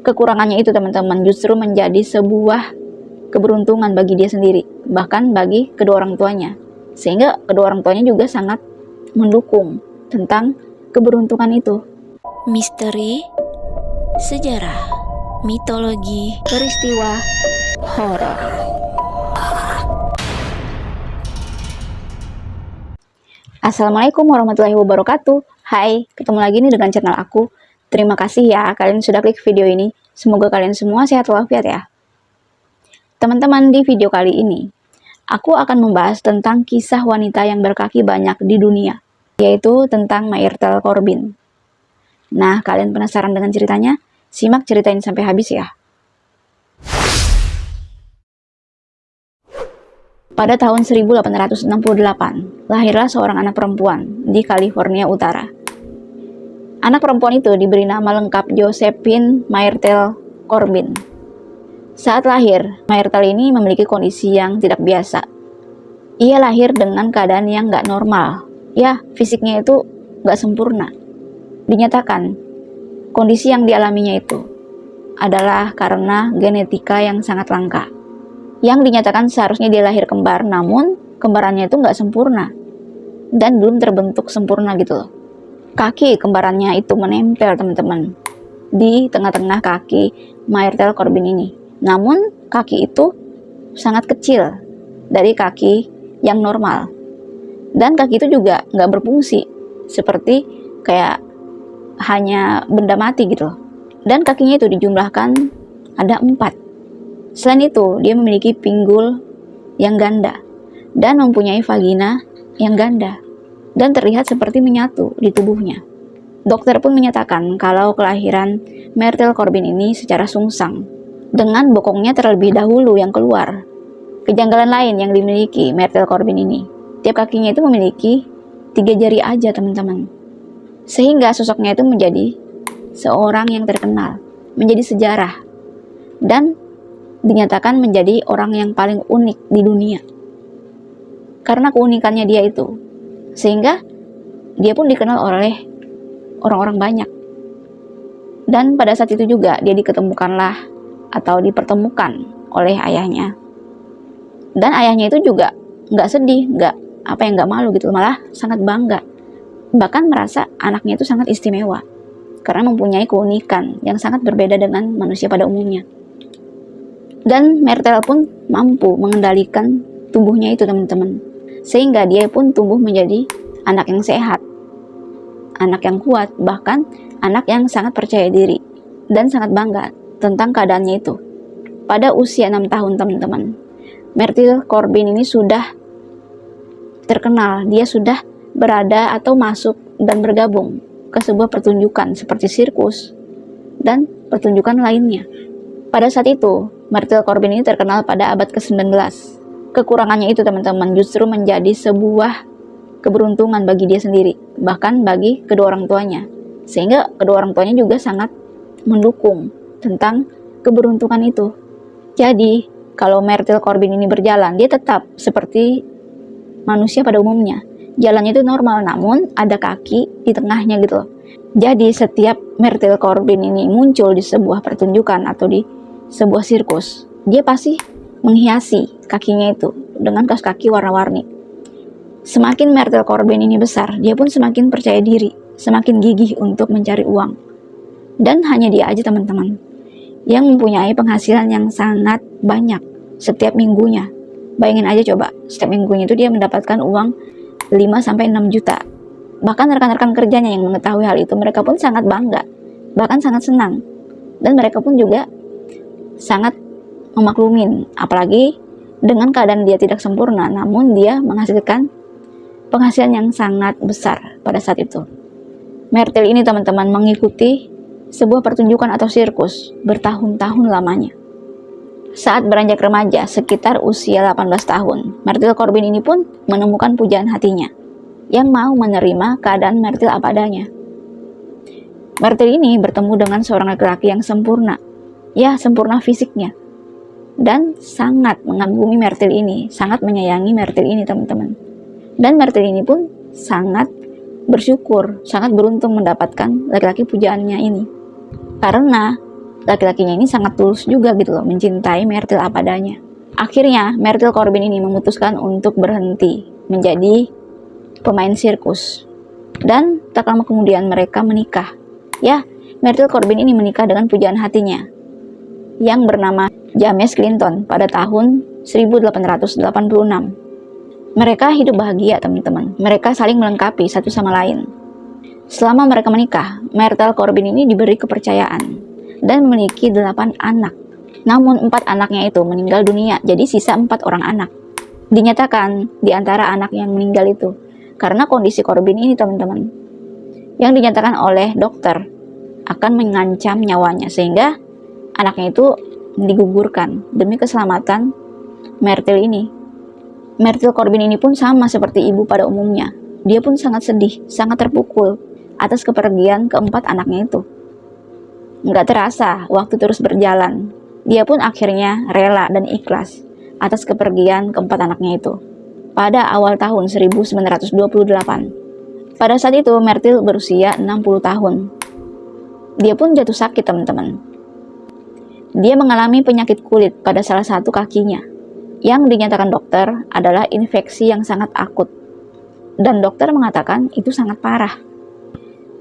kekurangannya itu teman-teman justru menjadi sebuah keberuntungan bagi dia sendiri, bahkan bagi kedua orang tuanya. Sehingga kedua orang tuanya juga sangat mendukung tentang keberuntungan itu. Misteri, sejarah, mitologi, Peristiwa horor. Assalamualaikum warahmatullahi wabarakatuh. Hai, ketemu lagi nih dengan channel aku. Terima kasih ya kalian sudah klik video ini. Semoga kalian semua sehat walafiat ya. Teman-teman, di video kali ini aku akan membahas tentang kisah wanita yang berkaki banyak di dunia, yaitu tentang Myrtle Corbin. Nah, kalian penasaran dengan ceritanya? Simak cerita ini sampai habis ya. Pada tahun 1868, lahirlah seorang anak perempuan di California Utara. Anak perempuan itu diberi nama lengkap Josephine Myrtle Corbin. Saat lahir, Myrtle ini memiliki kondisi yang tidak biasa. Ia lahir dengan keadaan yang nggak normal. Ya, fisiknya itu nggak sempurna. Dinyatakan, kondisi yang dialaminya itu adalah karena genetika yang sangat langka. Yang dinyatakan seharusnya dia lahir kembar, namun kembarannya itu nggak sempurna dan belum terbentuk sempurna gitu loh. Kaki kembarannya itu menempel teman-teman di tengah-tengah kaki Myrtle Corbin ini. Namun kaki itu sangat kecil dari kaki yang normal, dan kaki itu juga nggak berfungsi seperti kayak hanya benda mati gitu loh. Dan kakinya itu dijumlahkan ada 4. Selain itu, dia memiliki pinggul yang ganda dan mempunyai vagina yang ganda dan terlihat seperti menyatu di tubuhnya. Dokter pun menyatakan kalau kelahiran Myrtle Corbin ini secara sungsang, dengan bokongnya terlebih dahulu yang keluar. Kejanggalan lain yang dimiliki Myrtle Corbin ini, tiap kakinya itu memiliki 3 jari aja teman-teman. Sehingga sosoknya itu menjadi seorang yang terkenal, menjadi sejarah, dan dinyatakan menjadi orang yang paling unik di dunia karena keunikannya dia itu, sehingga dia pun dikenal oleh orang-orang banyak. Dan pada saat itu juga dia diketemukanlah atau dipertemukan oleh ayahnya, dan ayahnya itu juga nggak sedih, nggak malu gitu, malah sangat bangga, bahkan merasa anaknya itu sangat istimewa karena mempunyai keunikan yang sangat berbeda dengan manusia pada umumnya. Dan Myrtle pun mampu mengendalikan tubuhnya itu teman-teman, sehingga dia pun tumbuh menjadi anak yang sehat, anak yang kuat, bahkan anak yang sangat percaya diri dan sangat bangga tentang keadaannya itu. Pada usia 6 tahun teman-teman, Myrtle Corbin ini sudah terkenal. Dia sudah berada atau masuk dan bergabung ke sebuah pertunjukan seperti sirkus dan pertunjukan lainnya. Pada saat itu, Myrtle Corbin ini terkenal pada abad ke-19. Kekurangannya itu teman-teman justru menjadi sebuah keberuntungan bagi dia sendiri, bahkan bagi kedua orang tuanya. Sehingga kedua orang tuanya juga sangat mendukung tentang keberuntungan itu. Jadi, kalau Myrtle Corbin ini berjalan, dia tetap seperti manusia pada umumnya. Jalannya itu normal, namun ada kaki di tengahnya gitu loh. Jadi, setiap Myrtle Corbin ini muncul di sebuah pertunjukan atau di sebuah sirkus, dia pasti menghiasi kakinya itu dengan kaos kaki warna-warni. Semakin Myrtle Corbin ini besar, dia pun semakin percaya diri, semakin gigih untuk mencari uang. Dan hanya dia aja teman-teman yang mempunyai penghasilan yang sangat banyak setiap minggunya. Bayangin aja coba, setiap minggunya itu dia mendapatkan uang 5-6 juta. Bahkan rekan-rekan kerjanya yang mengetahui hal itu, mereka pun sangat bangga, bahkan sangat senang. Dan mereka pun juga sangat memaklumin, apalagi dengan keadaan dia tidak sempurna, namun dia menghasilkan penghasilan yang sangat besar pada saat itu. Myrtle ini teman-teman mengikuti sebuah pertunjukan atau sirkus bertahun-tahun lamanya. Saat beranjak remaja, sekitar usia 18 tahun, Myrtle Corbin ini pun menemukan pujaan hatinya yang mau menerima keadaan Myrtle apa adanya. Myrtle ini bertemu dengan seorang laki-laki yang sempurna, ya sempurna fisiknya, dan sangat mengagumi Myrtle ini, sangat menyayangi Myrtle ini teman-teman. Dan Myrtle ini pun sangat bersyukur, sangat beruntung mendapatkan laki-laki pujaannya ini, karena laki-lakinya ini sangat tulus juga gitu loh, mencintai Myrtle apa adanya. Akhirnya Myrtle Corbin ini memutuskan untuk berhenti menjadi pemain sirkus. Dan tak lama kemudian mereka menikah. Ya, Myrtle Corbin ini menikah dengan pujaan hatinya yang bernama James Clinton pada tahun 1886. Mereka hidup bahagia, teman-teman. Mereka saling melengkapi satu sama lain. Selama mereka menikah, Myrtle Corbin ini diberi kepercayaan dan memiliki 8 anak. Namun 4 anaknya itu meninggal dunia, jadi sisa 4 orang anak. Dinyatakan di antara anak yang meninggal itu karena kondisi Corbin ini, teman-teman, yang dinyatakan oleh dokter akan mengancam nyawanya, sehingga anaknya itu digugurkan demi keselamatan Myrtle ini. Myrtle Corbin ini pun sama seperti ibu pada umumnya. Dia pun sangat sedih, sangat terpukul atas kepergian keempat anaknya itu. Nggak terasa, waktu terus berjalan. Dia pun akhirnya rela dan ikhlas atas kepergian keempat anaknya itu. Pada awal tahun 1928. Pada saat itu, Myrtle berusia 60 tahun. Dia pun jatuh sakit, teman-teman. Dia mengalami penyakit kulit pada salah satu kakinya, yang dinyatakan dokter adalah infeksi yang sangat akut. Dan dokter mengatakan itu sangat parah.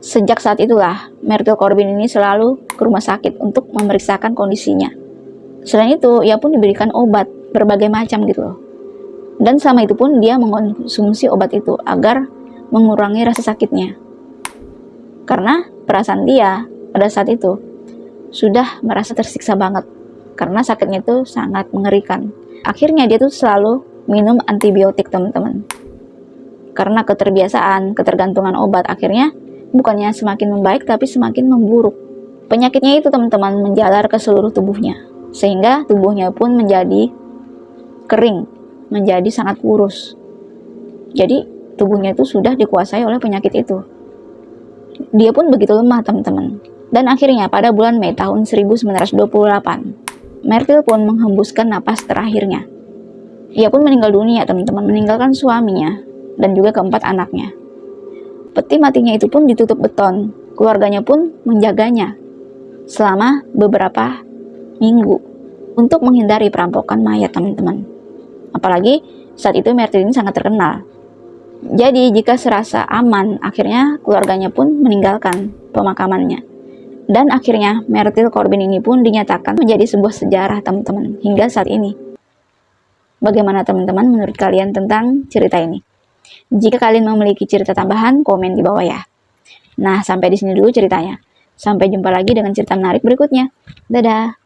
Sejak saat itulah, Myrtle Corbin ini selalu ke rumah sakit untuk memeriksakan kondisinya. Selain itu, ia pun diberikan obat berbagai macam gitu loh. Dan selama itu pun dia mengkonsumsi obat itu agar mengurangi rasa sakitnya. Karena perasaan dia pada saat itu sudah merasa tersiksa banget. Karena sakitnya itu sangat mengerikan. Akhirnya dia tuh selalu minum antibiotik, teman-teman. Karena keterbiasaan, ketergantungan obat, akhirnya bukannya semakin membaik tapi semakin memburuk. Penyakitnya itu, teman-teman, menjalar ke seluruh tubuhnya. Sehingga tubuhnya pun menjadi kering, menjadi sangat kurus. Jadi tubuhnya itu sudah dikuasai oleh penyakit itu. Dia pun begitu lemah, teman-teman. Dan akhirnya pada bulan Mei tahun 1928, Myrtle pun menghembuskan napas terakhirnya. Ia pun meninggal dunia, teman-teman, meninggalkan suaminya dan juga keempat anaknya. Peti matinya itu pun ditutup beton. Keluarganya pun menjaganya selama beberapa minggu untuk menghindari perampokan mayat, teman-teman. Apalagi saat itu Myrtle ini sangat terkenal. Jadi jika serasa aman, akhirnya keluarganya pun meninggalkan pemakamannya. Dan akhirnya Myrtle Corbin ini pun dinyatakan menjadi sebuah sejarah, teman-teman, hingga saat ini. Bagaimana teman-teman menurut kalian tentang cerita ini? Jika kalian memiliki cerita tambahan, komen di bawah ya. Nah, sampai di sini dulu ceritanya. Sampai jumpa lagi dengan cerita menarik berikutnya. Dadah!